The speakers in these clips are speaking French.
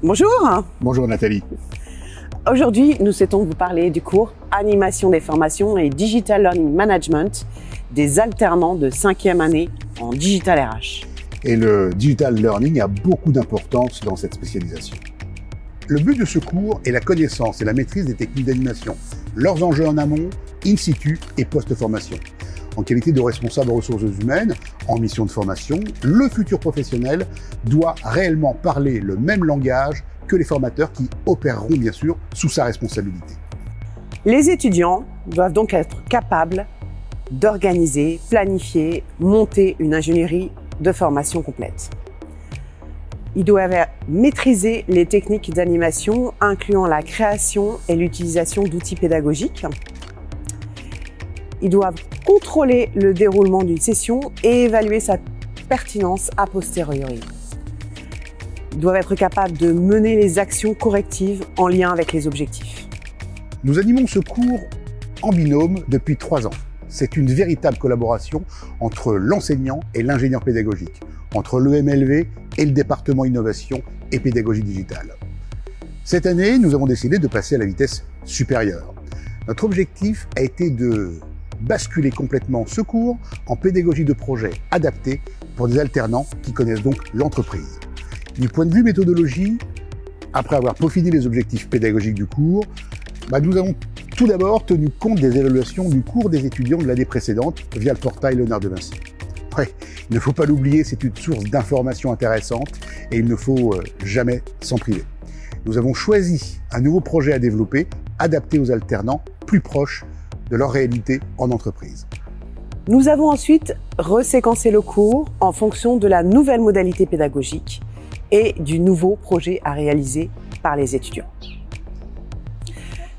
Bonjour. Bonjour Nathalie. Aujourd'hui, nous souhaitons vous parler du cours Animation des formations et Digital Learning Management des alternants de 5e année en Digital RH. Et le Digital Learning a beaucoup d'importance dans cette spécialisation. Le but de ce cours est la connaissance et la maîtrise des techniques d'animation, leurs enjeux en amont, in situ et post-formation. En qualité de responsable ressources humaines, en mission de formation, le futur professionnel doit réellement parler le même langage que les formateurs qui opéreront bien sûr sous sa responsabilité. Les étudiants doivent donc être capables d'organiser, planifier, monter une ingénierie de formation complète. Ils doivent maîtriser les techniques d'animation, incluant la création et l'utilisation d'outils pédagogiques. Ils doivent contrôler le déroulement d'une session et évaluer sa pertinence a posteriori. Ils doivent être capables de mener les actions correctives en lien avec les objectifs. Nous animons ce cours en binôme depuis 3 ans. C'est une véritable collaboration entre l'enseignant et l'ingénieur pédagogique, entre l'EMLV et le département innovation et pédagogie digitale. Cette année, nous avons décidé de passer à la vitesse supérieure. Notre objectif a été de basculer complètement ce cours en pédagogie de projet adaptée pour des alternants qui connaissent donc l'entreprise. Du point de vue méthodologie, après avoir peaufiné les objectifs pédagogiques du cours, nous avons tout d'abord tenu compte des évaluations du cours des étudiants de l'année précédente via le portail Léonard de Vinci. Ouais, il ne faut pas l'oublier, c'est une source d'informations intéressantes et il ne faut jamais s'en priver. Nous avons choisi un nouveau projet à développer, adapté aux alternants, plus proches de leur réalité en entreprise. Nous avons ensuite reséquencé le cours en fonction de la nouvelle modalité pédagogique et du nouveau projet à réaliser par les étudiants.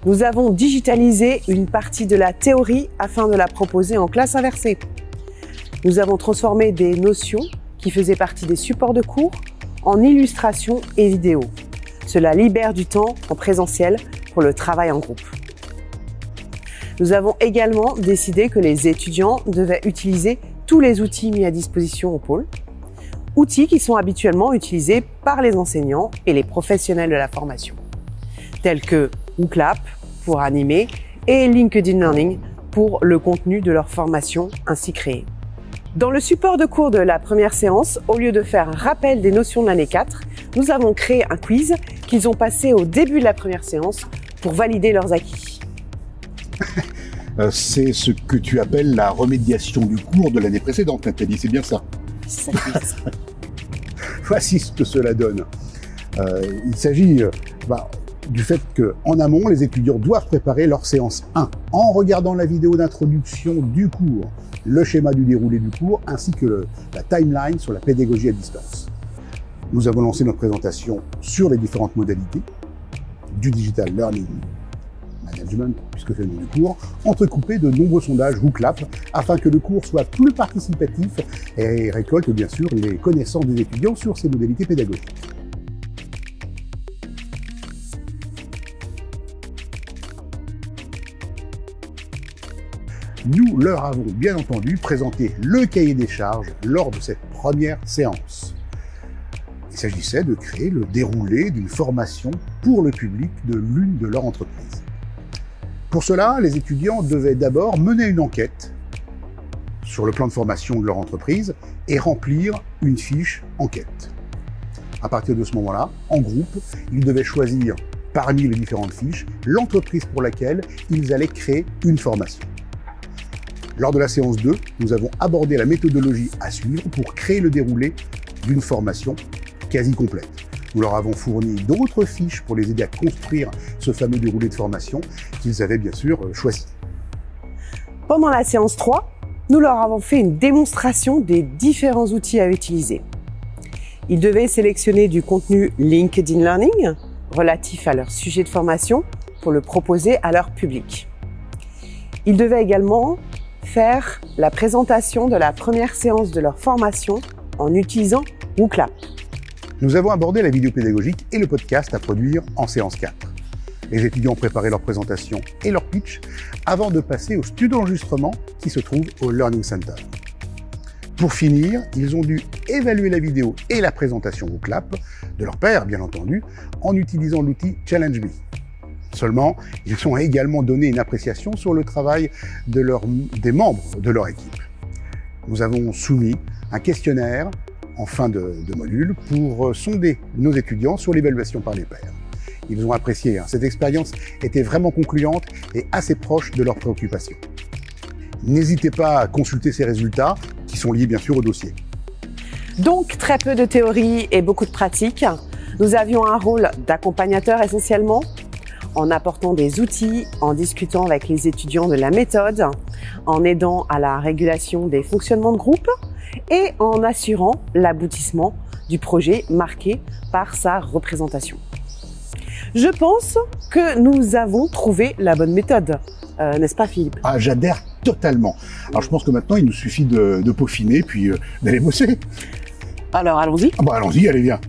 Nous avons digitalisé une partie de la théorie afin de la proposer en classe inversée. Nous avons transformé des notions qui faisaient partie des supports de cours en illustrations et vidéos. Cela libère du temps en présentiel pour le travail en groupe. Nous avons également décidé que les étudiants devaient utiliser tous les outils mis à disposition au pôle, outils qui sont habituellement utilisés par les enseignants et les professionnels de la formation, tels que WooClap pour animer et LinkedIn Learning pour le contenu de leur formation ainsi créée. Dans le support de cours de la première séance, au lieu de faire un rappel des notions de l'année 4, nous avons créé un quiz qu'ils ont passé au début de la première séance pour valider leurs acquis. C'est ce que tu appelles la remédiation du cours de l'année précédente, Nathalie, c'est bien ça? C'est ça. Voici ce que cela donne. Il s'agit du fait qu'en amont, les étudiants doivent préparer leur séance 1 en regardant la vidéo d'introduction du cours, le schéma du déroulé du cours, ainsi que la timeline sur la pédagogie à distance. Nous avons lancé notre présentation sur les différentes modalités du Digital Learning Management, puisque c'est le nom du cours, entrecoupé de nombreux sondages WooClap, afin que le cours soit plus participatif et récolte bien sûr les connaissances des étudiants sur ces modalités pédagogiques. Nous leur avons bien entendu présenté le cahier des charges lors de cette première séance. Il s'agissait de créer le déroulé d'une formation pour le public de l'une de leurs entreprises. Pour cela, les étudiants devaient d'abord mener une enquête sur le plan de formation de leur entreprise et remplir une fiche enquête. À partir de ce moment-là, en groupe, ils devaient choisir parmi les différentes fiches l'entreprise pour laquelle ils allaient créer une formation. Lors de la séance 2, nous avons abordé la méthodologie à suivre pour créer le déroulé d'une formation quasi complète. Nous leur avons fourni d'autres fiches pour les aider à construire ce fameux déroulé de formation qu'ils avaient bien sûr choisi. Pendant la séance 3, nous leur avons fait une démonstration des différents outils à utiliser. Ils devaient sélectionner du contenu LinkedIn Learning relatif à leur sujet de formation pour le proposer à leur public. Ils devaient également faire la présentation de la première séance de leur formation en utilisant WooClap. Nous avons abordé la vidéo pédagogique et le podcast à produire en séance 4. Les étudiants ont préparé leur présentation et leur pitch avant de passer au studio d'enregistrement qui se trouve au Learning Center. Pour finir, ils ont dû évaluer la vidéo et la présentation au CLAP, de leur père bien entendu, en utilisant l'outil Challenge Me. Seulement, ils ont également donné une appréciation sur le travail des membres de leur équipe. Nous avons soumis un questionnaire en fin de module pour sonder nos étudiants sur l'évaluation par les pairs. Ils ont apprécié, cette expérience était vraiment concluante et assez proche de leurs préoccupations. N'hésitez pas à consulter ces résultats qui sont liés bien sûr au dossier. Donc très peu de théorie et beaucoup de pratique. Nous avions un rôle d'accompagnateur essentiellement, en apportant des outils, en discutant avec les étudiants de la méthode, en aidant à la régulation des fonctionnements de groupe et en assurant l'aboutissement du projet marqué par sa représentation. Je pense que nous avons trouvé la bonne méthode, n'est-ce pas Philippe? Ah, j'adhère totalement. Alors je pense que maintenant il nous suffit de peaufiner puis d'aller bosser. Alors allons-y. Ah bah allons-y, allez viens.